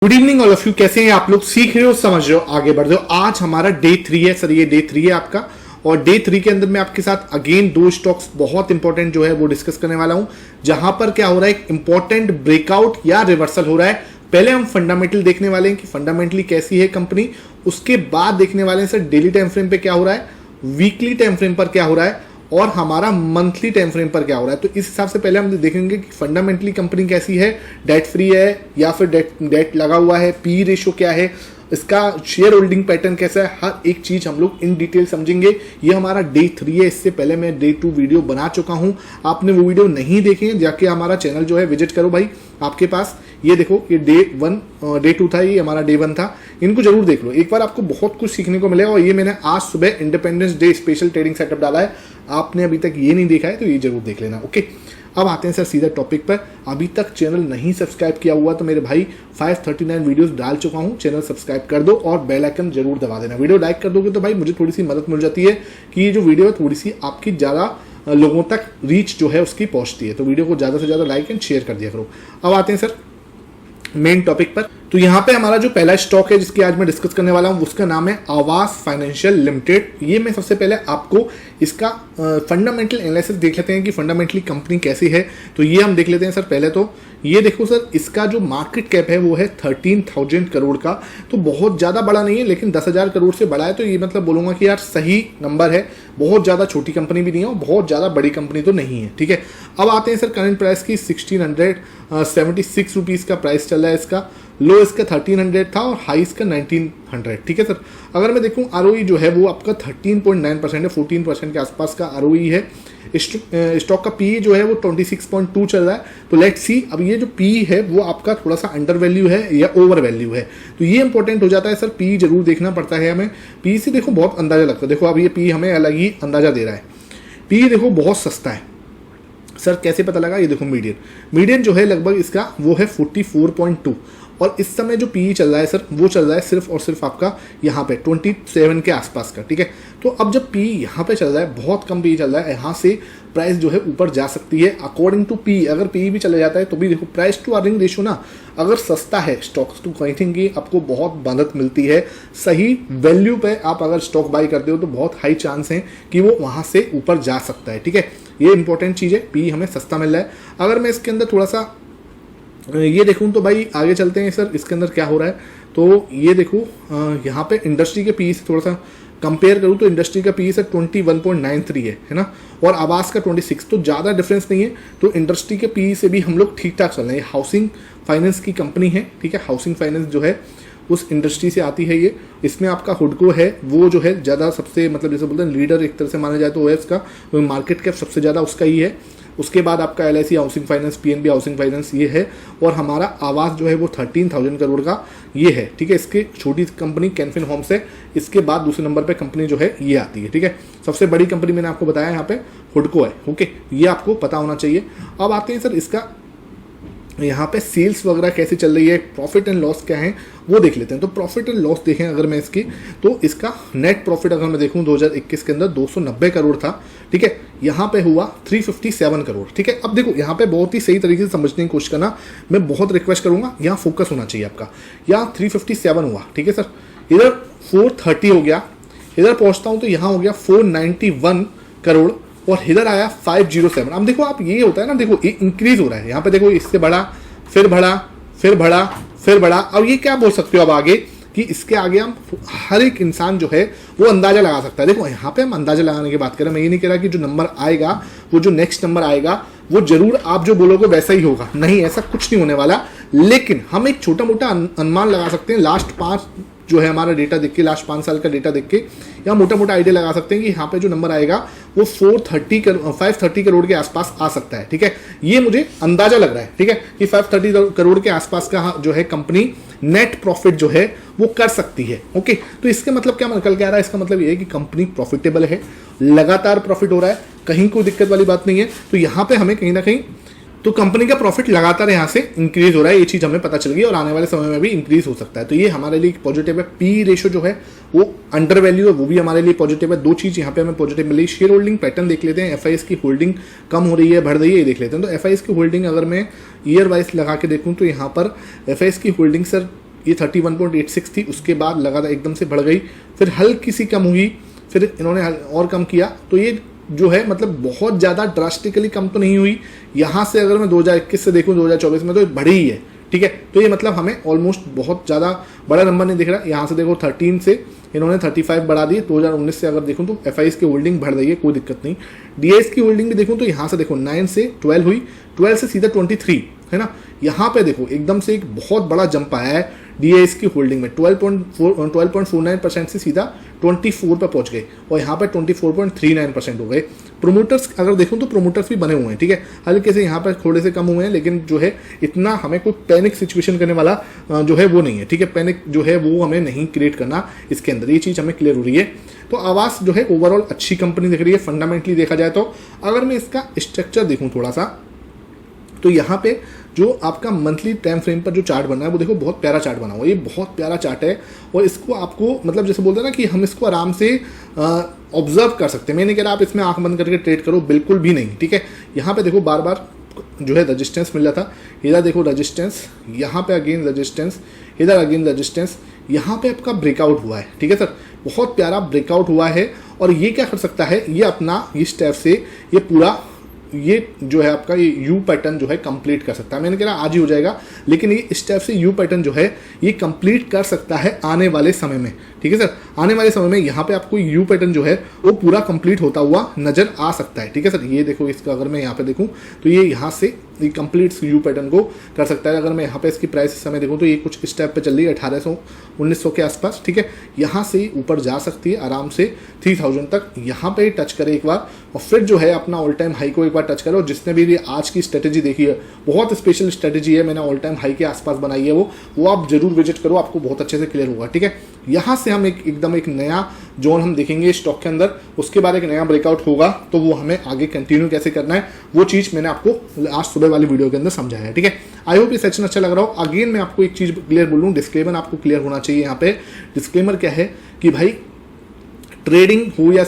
Good evening all of you. कैसे हैं आप लोग? सीख रहे हो, समझ रहे हो, आगे बढ़ रहे हो। आज हमारा डे 3 है सर, ये डे 3 है आपका। और डे 3 के अंदर मैं आपके साथ अगेन दो स्टॉक्स बहुत इंपॉर्टेंट जो है वो डिस्कस करने वाला हूं, जहां पर क्या हो रहा है, एक इंपॉर्टेंट ब्रेकआउट या रिवर्सल हो रहा है। पहले हम फंडामेंटल देखने वाले हैं कि फंडामेंटली कैसी है कंपनी। उसके बाद देखने वाले हैं सर डेली टाइम फ्रेम पे क्या हो रहा है, वीकली टाइम फ्रेम पर क्या हो रहा है, और हमारा मंथली टाइम फ्रेम पर क्या हो रहा है। तो इस हिसाब से पहले हम देखेंगे कि फंडामेंटली कंपनी कैसी है, डेट फ्री है या फिर डेट लगा हुआ है, पी रेशियो क्या है, इसका शेयर होल्डिंग पैटर्न कैसा है, हर एक चीज हम लोग इन डिटेल समझेंगे। ये हमारा डे 3 है। इससे पहले मैं डे 2 वीडियो बना चुका हूं, आपने वो वीडियो नहीं देखे जाके हमारा चैनल जो है विजिट करो भाई आपके पास। ये देखो, ये डे 2 था, ये हमारा डे 1 था। इनको जरूर देख लो एक बार, आपको बहुत कुछ सीखने को मिलेगा। और ये मैंने आज सुबह independence day special trading setup डाला है, आपने अभी तक ये नहीं देखा है तो ये जरूर देख लेना। ओके, अब आते हैं सर सीधा टॉपिक पर। अभी तक चैनल नहीं सब्सक्राइब किया हुआ तो मेरे भाई 539 वीडियोस डाल चुका हूं, चैनल सब्सक्राइब कर दो और बेल आइकन जरूर दबा देना। वीडियो लाइक कर दोगे तो भाई मुझे थोड़ी सी मदद मिल जाती है कि ये जो वीडियो है थोड़ी सी आपकी ज़्यादा लोगों तक रीच जो है उसकी पहुंचती है। तो वीडियो को ज़्यादा से ज़्यादा लाइक एंड शेयर कर दिया करो। अब आते हैं सर मेन टॉपिक पर। तो यहाँ पे हमारा जो पहला स्टॉक है जिसकी आज मैं डिस्कस करने वाला हूँ, उसका नाम है आवास फाइनेंशियल लिमिटेड। ये मैं सबसे पहले आपको इसका फंडामेंटल एनालिसिस देख लेते हैं कि फंडामेंटली कंपनी कैसी है। तो ये हम देख लेते हैं सर। पहले तो ये देखो सर, इसका जो मार्केट कैप है वो है 13,000 करोड़ का। तो बहुत ज़्यादा बड़ा नहीं है, लेकिन 10,000 करोड़ से बड़ा है। तो ये मतलब बोलूँगा कि यार सही नंबर है। बहुत ज़्यादा छोटी कंपनी भी नहीं है और बहुत ज़्यादा बड़ी कंपनी तो नहीं है। ठीक है, अब आते हैं सर करंट प्राइस की। 1676 रुपीज़ का प्राइस चल रहा है इसका। लो इसका 1300 था और हाई इसका 1900। ठीक है सर, अगर मैं देखूं आरओई जो है वो आपका 13.9% है, 14% के आसपास का आरओई है। स्टॉक का पी जो है वो 26.2 चल रहा है। तो लेट्स सी, अब ये जो पी है वो आपका थोड़ा सा अंडर वैल्यू है या ओवर वैल्यू है, तो ये इंपॉर्टेंट हो जाता है सर। पी जरूर देखना पड़ता है हमें। पी से देखो बहुत अंदाजा लगता है। देखो अब ये पी हमें अलग ही अंदाजा दे रहा है। पी देखो बहुत सस्ता है सर। कैसे पता लगा? ये देखो मीडियन जो है लगभग इसका वो है 44.2 और इस समय जो पी चल रहा है सर वो चल रहा है सिर्फ और सिर्फ आपका यहाँ पे 27 के आसपास का। ठीक है, तो अब जब पी यहाँ पे चल रहा है, बहुत कम पी चल रहा है, यहाँ से प्राइस जो है ऊपर जा सकती है अकॉर्डिंग टू पी। अगर पी भी चला जाता है तो भी देखो प्राइस टू अर्निंग रेशियो ना अगर सस्ता है स्टॉक्स टू आई थिंक आपको बहुत मदद मिलती है। सही वैल्यू पे आप अगर स्टॉक बाई करते हो तो बहुत हाई चांस है कि वो वहाँ से ऊपर जा सकता है। ठीक है, ये इंपॉर्टेंट चीज़ है। पी हमें सस्ता मिल रहा है। अगर मैं इसके अंदर थोड़ा सा ये देखूं तो भाई आगे चलते हैं सर, इसके अंदर क्या हो रहा है। तो ये देखो यहाँ पे इंडस्ट्री के पी से थोड़ा सा कंपेयर करूँ तो इंडस्ट्री का पी सर 21.93 है ना, और आवास का 26, तो ज़्यादा डिफरेंस नहीं है। तो इंडस्ट्री के पी से भी हम लोग ठीक ठाक चल रहे हैं। हाउसिंग फाइनेंस की कंपनी है। ठीक है, हाउसिंग फाइनेंस जो है उस इंडस्ट्री से आती है ये। इसमें आपका हुडको है वो जो है ज़्यादा सबसे मतलब जैसे बोलते हैं लीडर एक तरह से माना जाए तो वो है इसका मार्केट कैप सबसे ज़्यादा उसका ही है। उसके बाद आपका LIC housing finance, PNB housing finance ये है, और हमारा आवास जो है वो 13,000 करोड़ का ये है। ठीक है, इसकी छोटी कंपनी कैनफिन होम्स है। इसके बाद दूसरे नंबर पे कंपनी जो है ये आती है। ठीक है, सबसे बड़ी कंपनी मैंने आपको बताया यहाँ पे हुडको है। ओके, ये आपको पता होना चाहिए। अब आते हैं सर इसका यहाँ पे सेल्स वगैरह कैसे चल रही है, प्रॉफिट एंड लॉस क्या है वो देख लेते हैं। तो प्रॉफिट एंड लॉस देखें अगर मैं इसकी, तो इसका नेट प्रॉफिट अगर मैं देखूं 2021 के अंदर 290 करोड़ था। ठीक है, यहाँ पे हुआ 357 करोड़। ठीक है, अब देखो यहाँ पे बहुत ही सही तरीके से समझने की कोशिश करना, मैं बहुत रिक्वेस्ट करूंगा, यहाँ फोकस होना चाहिए आपका। यहाँ 357 हुआ। ठीक है सर, इधर 430 हो गया, इधर पहुँचता हूँ तो यहाँ हो गया 491 करोड़ और इधर आया 507। अब देखो आप, ये होता है ना, देखो ये इंक्रीज हो रहा है। यहाँ पे देखो इससे बढ़ा, फिर बढ़ा, फिर बढ़ा, फिर बढ़ा। अब ये क्या बोल सकते हो अब आगे कि इसके आगे हम हर एक इंसान जो है वो अंदाजा लगा सकता है। देखो यहाँ पे हम अंदाजा लगाने की बात करें, मैं ये नहीं कह रहा कि जो नंबर आएगा वो जो नेक्स्ट नंबर आएगा वो जरूर आप जो बोलोगे वैसा ही होगा, नहीं, ऐसा कुछ नहीं होने वाला। लेकिन हम एक छोटा मोटा अनुमान लगा सकते हैं लास्ट 5 जो है हमारा डेटा देख के, लास्ट 5 साल का डेटा देख के, या मोटा मोटा आइडिया लगा सकते हैं कि यहाँ पे जो नंबर आएगा वो 530 करोड़ के आसपास आ सकता है। ठीक है, ये मुझे अंदाजा लग रहा है। ठीक है, कि 530 करोड़ के आसपास का जो है कंपनी नेट प्रॉफिट जो है वो कर सकती है। ओके, तो इसका मतलब क्या निकल के आ रहा है? इसका मतलब ये है कि कंपनी प्रॉफिटेबल है, लगातार प्रॉफिट हो रहा है, कहीं कोई दिक्कत वाली बात नहीं है। तो यहाँ पे हमें कहीं ना कहीं तो कंपनी का प्रॉफिट लगातार यहाँ से इंक्रीज हो रहा है, ये चीज़ हमें पता चल गई और आने वाले समय में भी इंक्रीज हो सकता है। तो ये हमारे लिए पॉजिटिव है। पी रेशियो जो है वो अंडर वैल्यू है, वो भी हमारे लिए पॉजिटिव है। दो चीज़ यहाँ पे हमें पॉजिटिव मिली। शेयर होल्डिंग पैटर्न देख लेते हैं, FIS की होल्डिंग कम हो रही है, बढ़ रही है, ये देख लेते हैं। तो FIS की होल्डिंग अगर मैं ईयर वाइज लगा के देखूँ तो यहाँ पर FIS की होल्डिंग सर ये 31.86 थी, उसके बाद लगातार एकदम से बढ़ गई, फिर हल्की सी कम हुई, फिर इन्होंने और कम किया। तो ये जो है मतलब बहुत ज़्यादा ड्रास्टिकली कम तो नहीं हुई। यहाँ से अगर मैं 2021 से देखूँ 2024 में तो बढ़ी ही है, ठीक है। तो ये मतलब हमें ऑलमोस्ट बहुत ज़्यादा बड़ा नंबर नहीं दिख रहा। यहाँ से देखो 13 से इन्होंने 35 बढ़ा दी। 2019 से अगर देखूँ तो एफआईएस की होल्डिंग बढ़ रही है, कोई दिक्कत नहीं। डीएस की होल्डिंग भी देखूँ तो यहाँ से देखो 9 से 12 हुई, 12 से सीधा 23 है ना। यहाँ पे देखो एकदम से एक बहुत बड़ा जंप आया है डीएस की होल्डिंग में, 12.49% से सीधा 24 पे पहुंच गए और यहाँ पे 24.39% हो गए। प्रोमोटर्स अगर देखूं तो प्रोमोटर्स भी बने हुए हैं, ठीक है, हल्के से यहाँ पर थोड़े से कम हुए हैं, लेकिन जो है इतना हमें कोई पैनिक सिचुएशन करने वाला जो है वो नहीं है, ठीक है। पैनिक जो है वो हमें नहीं क्रिएट करना इसके अंदर, ये चीज़ हमें क्लियर हो रही है। तो आवास जो है ओवरऑल अच्छी कंपनी दिख रही है फंडामेंटली देखा जाए तो। अगर मैं इसका स्ट्रक्चर देखूँ थोड़ा सा, तो यहाँ पे जो आपका मंथली टाइम फ्रेम पर जो चार्ट बना है वो देखो बहुत प्यारा चार्ट बना हुआ है, ये बहुत प्यारा चार्ट है। और इसको आपको मतलब जैसे बोलते हैं ना कि हम इसको आराम से ऑब्जर्व कर सकते हैं। मैं नहीं कह रहा आप इसमें आंख बंद करके ट्रेड करो, बिल्कुल भी नहीं, ठीक है। यहाँ पे देखो बार बार जो है रजिस्टेंस मिल रहा था, इधर देखो रजिस्टेंस, यहाँ पे अगेन रजिस्टेंस, इधर अगेन रजिस्टेंस, यहाँ पे आपका ब्रेकआउट हुआ है, ठीक है सर, बहुत प्यारा ब्रेकआउट हुआ है। और ये क्या कर सकता है, ये अपना इस स्टेप से ये पूरा ये जो है आपका ये यू पैटर्न जो है कंप्लीट कर सकता है। मैंने कहा आज ही हो जाएगा, लेकिन ये स्टेप से यू पैटर्न जो है ये कंप्लीट कर सकता है आने वाले समय में, ठीक है सर। आने वाले समय में यहाँ पे आपको यू पैटर्न जो है वो पूरा कंप्लीट होता हुआ नजर आ सकता है, ठीक है सर। ये देखो इसका अगर मैं यहाँ पे देखूँ तो ये यहाँ से ये कंप्लीट यू पैटर्न को कर सकता है। अगर मैं यहाँ पे इसकी प्राइस इस समय देखूँ तो ये कुछ स्टेप पे चल रही है 1800-1900 के आसपास, ठीक है। यहाँ से ऊपर जा सकती है आराम से 3000 तक, यहाँ पे टच करे एक बार और फिर जो है अपना ऑल टाइम हाई को एक बार टच करो। जिसने भी आज की स्ट्रेटेजी देखी है बहुत स्पेशल स्ट्रेटेजी है, मैंने ऑल टाइम हाई के आसपास बनाई है, वो आप जरूर विजिट करो, आपको बहुत अच्छे से क्लियर होगा, ठीक है। यहाँ से हम एकदम एक नया जोन हम देखेंगे स्टॉक के अंदर, उसके बाद एक नया ब्रेकआउट होगा, तो वो हमें आगे कंटिन्यू कैसे करना है वो चीज़ मैंने आपको आज सुबह वाली वीडियो के अंदर समझाया है, ठीक है। आई होप ये सेक्शन अच्छा लग रहा हो। अगेन मैं आपको एक चीज़ क्लियर बोलूँ, डिस्क्लेमर आपको क्लियर होना चाहिए। यहाँ पे डिस्क्लेमर क्या है कि भाई ट्रेडिंग हो या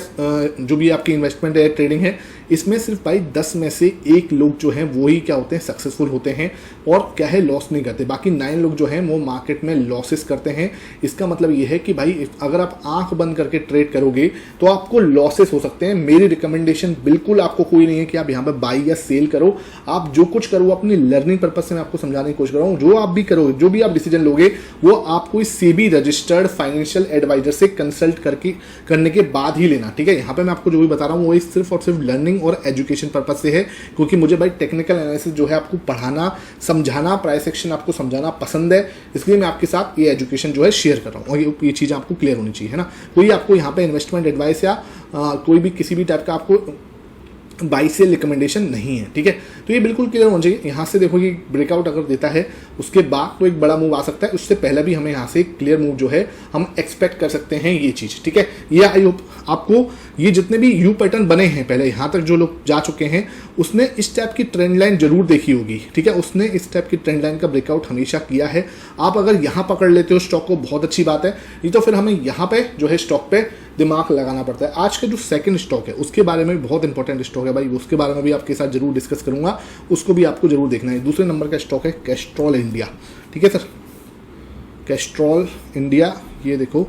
जो भी आपकी इन्वेस्टमेंट है ट्रेडिंग है, इसमें सिर्फ भाई 10 में से 1 लोग जो हैं वो ही क्या होते हैं सक्सेसफुल होते हैं और क्या है लॉस नहीं करते। बाकी 9 लोग जो हैं वो मार्केट में लॉसेस करते हैं। इसका मतलब ये है कि भाई अगर आप आंख बंद करके ट्रेड करोगे तो आपको लॉसेस हो सकते हैं। मेरी रिकमेंडेशन बिल्कुल आपको कोई नहीं है कि आप यहाँ पे बाई या सेल करो। आप जो कुछ करो अपनी लर्निंग पर्पज से मैं आपको समझाने की कोशिश कर रहा हूँ। जो आप भी करोगे, जो भी आप डिसीजन लोगे, वो आप कोई सेबी रजिस्टर्ड फाइनेंशियल एडवाइजर से कंसल्ट करने के बाद ही लेना, ठीक है। यहाँ पे मैं आपको जो भी बता रहा हूँ वो सिर्फ और सिर्फ लर्निंग और एजुकेशन पर्पज से है, क्योंकि मुझे भाई टेक्निकल एनालिसिस जो है आपको पढ़ाना, समझाना, प्राइस एक्शन आपको समझाना पसंद है, इसलिए मैं आपके साथ ये एजुकेशन जो है शेयर कर रहा हूँ और ये चीज़ आपको क्लियर होनी चाहिए, है ना। कोई आपको यहाँ पे इन्वेस्टमेंट एडवाइस या कोई भी किसी भी टाइप का आपको बाई सेल रिकमेंडेशन नहीं है, ठीक है। तो ये बिल्कुल क्लियर होना चाहिए। यहाँ से देखो कि ब्रेकआउट अगर देता है उसके बाद तो एक बड़ा मूव आ सकता है, उससे पहले भी हमें यहाँ से क्लियर मूव जो है हम एक्सपेक्ट कर सकते हैं ये चीज़, ठीक है। ये आई होप आपको ये जितने भी यू पैटर्न बने हैं पहले यहाँ तक जो लोग जा चुके हैं उसने इस टाइप की ट्रेंड लाइन जरूर देखी होगी, ठीक है। उसने इस टाइप की ट्रेंड लाइन का ब्रेकआउट हमेशा किया है। आप अगर यहाँ पकड़ लेते हो स्टॉक को बहुत अच्छी बात है, नहीं तो फिर हमें यहाँ पे जो है स्टॉक पे दिमाग लगाना पड़ता है। आज का जो सेकंड स्टॉक है उसके बारे में भी बहुत इंपॉर्टेंट स्टॉक है भाई, उसके बारे में भी आपके साथ जरूर डिस्कस करूंगा, उसको भी आपको जरूर देखना है। दूसरे नंबर का स्टॉक है कैस्ट्रॉल इंडिया, ठीक है सर। कैस्ट्रॉल इंडिया, ये देखो,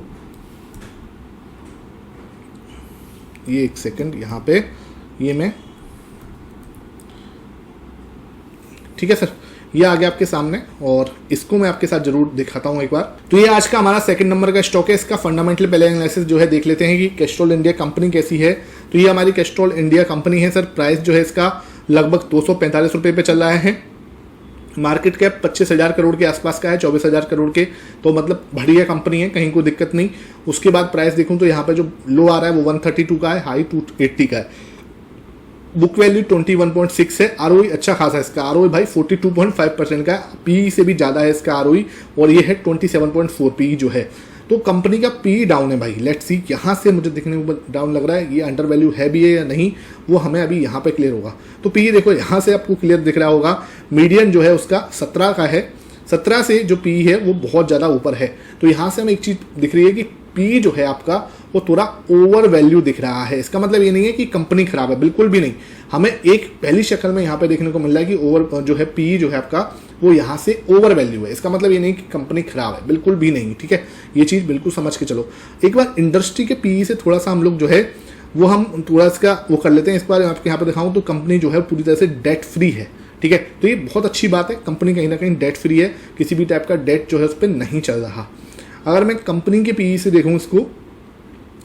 ये एक सेकंड यहाँ पे ये मैं, ठीक है सर, ये आ गया आपके सामने और इसको मैं आपके साथ जरूर दिखाता हूं एक बार। तो ये आज का हमारा सेकंड नंबर का स्टॉक है। इसका फंडामेंटल पहले एनालिसिस जो है देख लेते हैं कि कैस्ट्रॉल इंडिया कंपनी कैसी है। तो ये हमारी कैस्ट्रॉल इंडिया कंपनी है सर। प्राइस जो है इसका लगभग 245 रुपये पे चल रहा है। मार्केट कैप 25,000 करोड़ के आसपास का है, 24,000 करोड़ के, तो मतलब बढ़िया कंपनी है, कहीं कोई दिक्कत नहीं। उसके बाद प्राइस देखूं तो यहाँ पे जो लो आ रहा है वो 132 का है, हाई 280 का है। बुक वैल्यू 21.6 है। आरओई अच्छा खासा है इसका, आरओई भाई 42.5% का, पीई से भी ज़्यादा है इसका आरओई, और ये है 27.4 पीई जो है। तो कंपनी का पीई डाउन है भाई, लेट्स सी। यहाँ से मुझे दिखने में डाउन लग रहा है, ये अंडर वैल्यू है भी है या नहीं वो हमें अभी यहाँ पे क्लियर होगा। तो पीई देखो यहाँ से आपको क्लियर दिख रहा होगा, मीडियन जो है उसका 17 का है, 17 से जो पीई है वो बहुत ज़्यादा ऊपर है। तो यहाँ से हमें एक चीज़ दिख रही है कि पी जो है आपका वो थोड़ा ओवर वैल्यू दिख रहा है। इसका मतलब ये नहीं है कि कंपनी खराब है, बिल्कुल भी नहीं। हमें एक पहली शक्ल में यहाँ पे देखने को मिल रहा है कि ओवर जो है पी जो है आपका वो यहाँ से ओवर वैल्यू है। इसका मतलब ये नहीं कि कंपनी खराब है, बिल्कुल भी नहीं, ठीक है। ये चीज़ बिल्कुल समझ के चलो। एक बार इंडस्ट्री के पी से थोड़ा सा हम लोग जो है वो हम थोड़ा इसका वो कर लेते हैं। इस बार आपके यहाँ पे दिखाऊं तो कंपनी जो है पूरी तरह से डेट फ्री है, ठीक है। तो ये बहुत अच्छी बात है, कंपनी कहीं ना कहीं डेट फ्री है, किसी भी टाइप का डेट जो है उस पर नहीं चल रहा। अगर मैं कंपनी के पीई से देखूं इसको,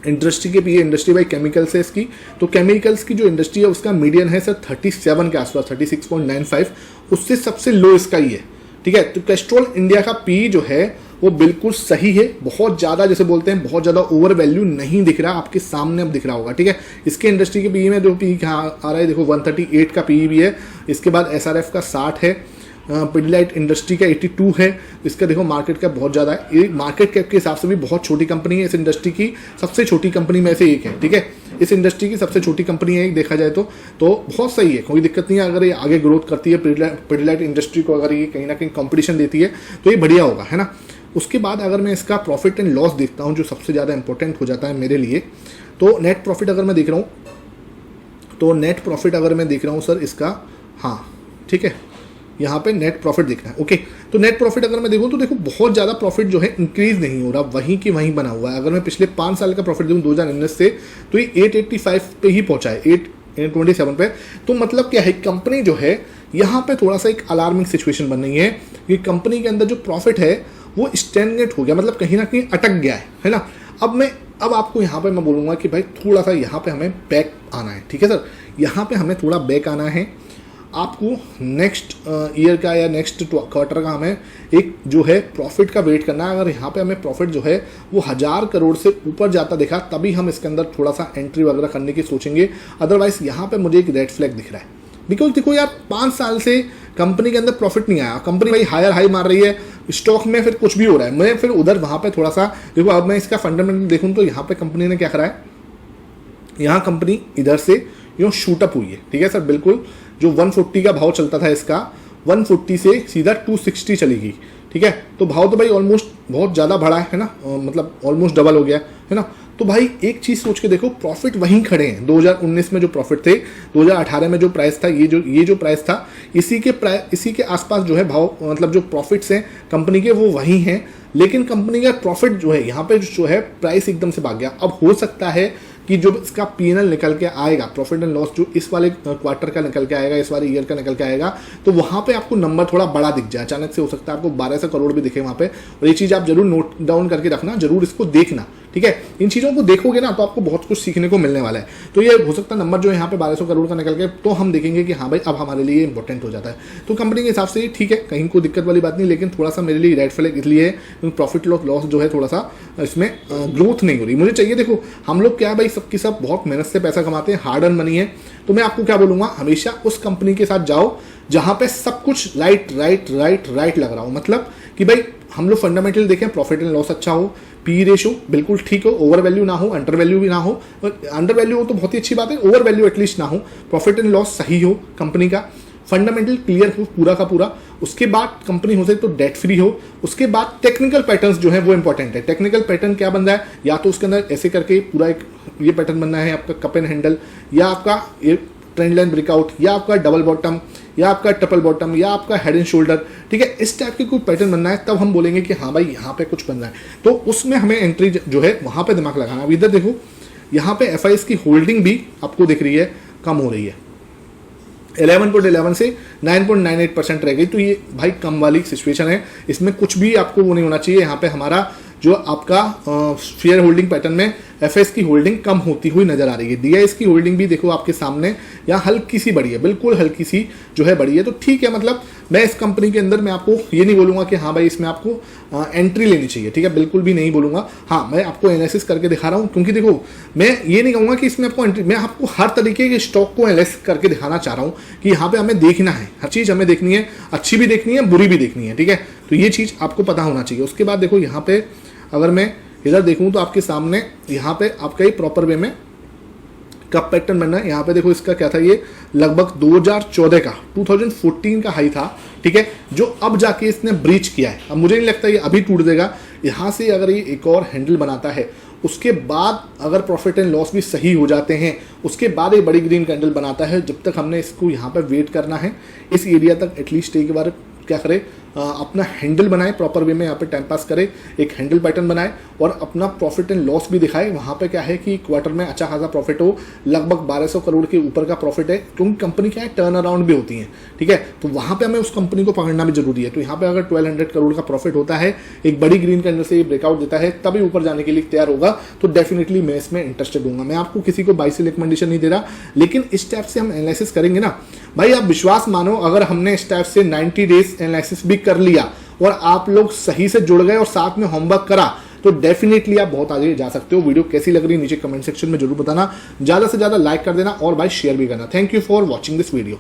इंडस्ट्री के पीए, इंडस्ट्री बाई केमिकल्स है इसकी, तो केमिकल्स की जो इंडस्ट्री है उसका मीडियन है सर 37 के आसपास, 36.95, उससे सबसे लो इसका ही है, ठीक है। तो कैस्ट्रॉल इंडिया का पी जो है वो बिल्कुल सही है, बहुत ज़्यादा जैसे बोलते हैं बहुत ज़्यादा ओवर वैल्यू नहीं दिख रहा, आपके सामने अब दिख रहा होगा, ठीक है। इसके इंडस्ट्री के पी में जो पी आ रहा है देखो 138 का पी भी है। इसके बाद एसआरएफ का 60 है, पिडिलाइट इंडस्ट्री का 82 है। इसका देखो मार्केट कैप बहुत ज़्यादा है, ये मार्केट कैप के हिसाब से भी बहुत छोटी कंपनी है। इस इंडस्ट्री की सबसे छोटी कंपनी में से एक है, ठीक है। इस इंडस्ट्री की सबसे छोटी कंपनी है देखा जाए तो बहुत सही है, कोई दिक्कत नहीं है। अगर ये आगे ग्रोथ करती है, पिडिलाइट इंडस्ट्री को अगर ये कहीं ना कहीं कंपटीशन देती है तो ये बढ़िया होगा, है ना। उसके बाद अगर मैं इसका प्रॉफिट एंड लॉस देखता हूँ, जो सबसे ज़्यादा इंपॉर्टेंट हो जाता है मेरे लिए, तो नेट प्रॉफिट अगर मैं देख रहा हूँ, तो नेट प्रॉफिट अगर मैं देख रहा हूँ सर इसका, हाँ ठीक है, यहाँ पे नेट प्रॉफिट दिखना है, ओके। तो नेट प्रॉफिट अगर मैं देखूँ तो देखो बहुत ज़्यादा प्रॉफिट जो है इंक्रीज नहीं हो रहा, वहीं की वहीं बना हुआ है। अगर मैं पिछले 5 साल का प्रॉफिट दूँ 2019 से, तो ये 885 पे ही पहुँचा है, 827 पे। तो मतलब क्या है, कंपनी जो है यहाँ पे थोड़ा सा एक अलार्मिंग सिचुएशन बन रही है कि कंपनी के अंदर जो प्रॉफिट है वो स्टैग्नेट हो गया, मतलब कहीं ना कहीं अटक गया है ना। अब आपको यहाँ पे मैं बोलूँगा कि भाई थोड़ा सा यहाँ पे हमें बैक आना है, ठीक है सर। यहाँ पे हमें थोड़ा बैक आना है, आपको नेक्स्ट ईयर का या नेक्स्ट क्वार्टर का हमें एक जो है प्रॉफिट का वेट करना है। अगर यहाँ पे हमें प्रॉफिट जो है वो 1000 करोड़ से ऊपर जाता दिखा, तभी हम इसके अंदर थोड़ा सा एंट्री वगैरह करने की सोचेंगे। अदरवाइज यहाँ पे मुझे एक रेड फ्लैग दिख रहा है, बिकॉज देखो यार 5 साल से कंपनी के अंदर प्रॉफिट नहीं आया, कंपनी भाई हायर हाई मार रही है, स्टॉक में फिर कुछ भी हो रहा है। मैं फिर उधर वहाँ पे थोड़ा सा देखो, अब मैं इसका फंडामेंटल देखूँ तो यहाँ पे कंपनी ने क्या करा है, यहाँ कंपनी इधर से यूँ शूट अप हुई है, ठीक है सर। बिल्कुल जो 140 का भाव चलता था इसका, 140 से सीधा 260 चली गई, ठीक है। तो भाव तो भाई ऑलमोस्ट बहुत ज़्यादा बढ़ा है ना, मतलब ऑलमोस्ट डबल हो गया है ना। तो भाई एक चीज़ सोच के देखो, प्रॉफिट वहीं खड़े हैं। 2019 में जो प्रॉफिट थे, 2018 में जो प्राइस था, ये जो प्राइस था, इसी के आसपास जो है भाव, मतलब जो प्रॉफिट्स हैं कंपनी के वो वहीं हैं। लेकिन कंपनी का प्रॉफिट जो है यहाँ पे जो है प्राइस एकदम से भाग गया। अब हो सकता है कि जो इसका पीएनएल निकल के आएगा, प्रॉफिट एंड लॉस जो इस वाले क्वार्टर का निकल के आएगा, इस वाले ईयर का निकल के आएगा, तो वहाँ पे आपको नंबर थोड़ा बड़ा दिख जाए। अचानक से हो सकता है आपको 1200 करोड़ भी दिखे वहाँ पे। और ये चीज़ आप जरूर नोट डाउन करके रखना, जरूर इसको देखना, ठीक है। इन चीज़ों को देखोगे ना तो आपको बहुत कुछ सीखने को मिलने वाला है। तो ये हो सकता है नंबर जो है यहाँ पे 1200 करोड़ का निकल के, तो हम देखेंगे कि हाँ भाई अब हमारे लिए इंपॉर्टेंट हो जाता है। तो कंपनी के हिसाब से ठीक है, कहीं कोई दिक्कत वाली बात नहीं, लेकिन थोड़ा सा मेरे लिए रेड फ्लैग इसलिए है क्योंकि प्रॉफिट लॉस जो है थोड़ा सा इसमें ग्रोथ नहीं हो रही। मुझे चाहिए, देखो हम लोग क्या है भाई, सबके सब बहुत मेहनत से पैसा कमाते हैं, हार्ड अर्न मनी है। तो मैं आपको क्या बोलूँगा, हमेशा उस कंपनी के साथ जाओ जहाँ पे सब कुछ राइट लग रहा हो। मतलब कि भाई हम लोग फंडामेंटल देखें, प्रॉफिट एंड लॉस अच्छा हो, पी रेशो बिल्कुल ठीक हो, ओवर वैल्यू ना हो, अंडर वैल्यू भी ना हो। अंडर वैल्यू हो तो बहुत ही अच्छी बात है, ओवर वैल्यू एटलीस्ट ना हो, प्रॉफिट एंड लॉस सही हो कंपनी का, फंडामेंटल क्लियर हो पूरा का पूरा। उसके बाद कंपनी हो सके तो डेट फ्री हो। उसके बाद टेक्निकल पैटर्न्स जो है वो इंपॉर्टेंट है। टेक्निकल पैटर्न क्या बन रहा है, या तो उसके अंदर ऐसे करके पूरा एक ये पैटर्न बनना है आपका कप एंड हैंडल, या आपका ये ट्रेंड लाइन ब्रेकआउट, या आपका डबल बॉटम, या आपका ट्रिपल बॉटम, या आपका हेड एंड शोल्डर, ठीक है। इस टाइप के कोई पैटर्न बनना है, तब हम बोलेंगे कि हाँ भाई यहाँ पे कुछ बन रहा है। तो उसमें हमें एंट्री जो है वहाँ पे दिमाग लगाना। अब इधर देखो, यहाँ पे एफआईएस की होल्डिंग भी आपको दिख रही है कम हो रही है, 11.11 से 9.98% रह गई। तो ये भाई कम वाली सिचुएशन है, इसमें कुछ भी आपको वो नहीं होना चाहिए। यहाँ पे हमारा जो आपका शेयर होल्डिंग पैटर्न में एफएस की होल्डिंग कम होती हुई नजर आ रही है। डीआईएस की होल्डिंग भी देखो आपके सामने यहाँ हल्की सी बढ़ी है, बिल्कुल हल्की सी जो है बढ़ी है। तो ठीक है, मतलब मैं इस कंपनी के अंदर मैं आपको ये नहीं बोलूँगा कि हाँ भाई इसमें आपको एंट्री लेनी चाहिए, ठीक है, बिल्कुल भी नहीं बोलूँगा। हाँ, मैं आपको एनालिसिस करके दिखा रहा हूँ, क्योंकि देखो मैं ये नहीं कहूँगा कि इसमें आपको एंट्री, मैं आपको हर तरीके के स्टॉक को एनालिसिस करके दिखाना चाह रहा हूँ कि यहाँ पे हमें देखना है, हर चीज़ हमें देखनी है, अच्छी भी देखनी है, बुरी भी देखनी है, ठीक है। तो ये चीज़ आपको पता होना चाहिए। उसके बाद देखो यहाँ पे अगर मैं इधर देखूं तो आपके सामने यहाँ पे आपका ही प्रॉपर वे में कप पैटर्न बनना है। यहाँ पे देखो इसका क्या था, ये लगभग 2014 का 2014 का हाई था, ठीक है, जो अब जाके इसने ब्रीच किया है। अब मुझे नहीं लगता ये अभी टूट देगा, यहाँ से अगर ये एक और हैंडल बनाता है, उसके बाद अगर प्रॉफिट एंड लॉस भी सही हो जाते हैं, उसके बाद एक बड़ी ग्रीन कैंडल बनाता है, जब तक हमने इसको यहाँ पर वेट करना है, इस एरिया तक एटलीस्ट एक बार क्या करें, अपना हैंडल बनाए, प्रॉपर वे में यहाँ पे टाइम पास करे, एक हैंडल पैटर्न बनाए और अपना प्रॉफिट एंड लॉस भी दिखाए। वहाँ पे क्या है कि क्वार्टर में अच्छा खासा प्रॉफिट हो, लगभग 1200 करोड़ के ऊपर का प्रॉफिट है, क्योंकि कंपनी क्या है टर्न अराउंड भी होती है, ठीक है। तो वहाँ पे हमें उस कंपनी को पकड़ना भी जरूरी है। तो यहाँ पे अगर 1200 करोड़ का प्रॉफिट होता है, एक बड़ी ग्रीन कैंडल से ब्रेकआउट देता है, तभी ऊपर जाने के लिए तैयार होगा, तो डेफिनेटली मैं इसमें इंटरेस्टेड हूँ। मैं आपको किसी को बाई से रिकमेंडेशन नहीं दे रहा, लेकिन इस टाइप से हम एनालिसिस करेंगे ना भाई, आप विश्वास मानो, अगर हमने इस टाइप से 90 डेज एनालिसिस भी कर लिया और आप लोग सही से जुड़ गए और साथ में होमवर्क करा, तो डेफिनेटली आप बहुत आगे जा सकते हो। वीडियो कैसी लग रही है नीचे कमेंट सेक्शन में जरूर बताना, ज्यादा से ज्यादा लाइक कर देना और भाई शेयर भी करना। Thank you for watching this video.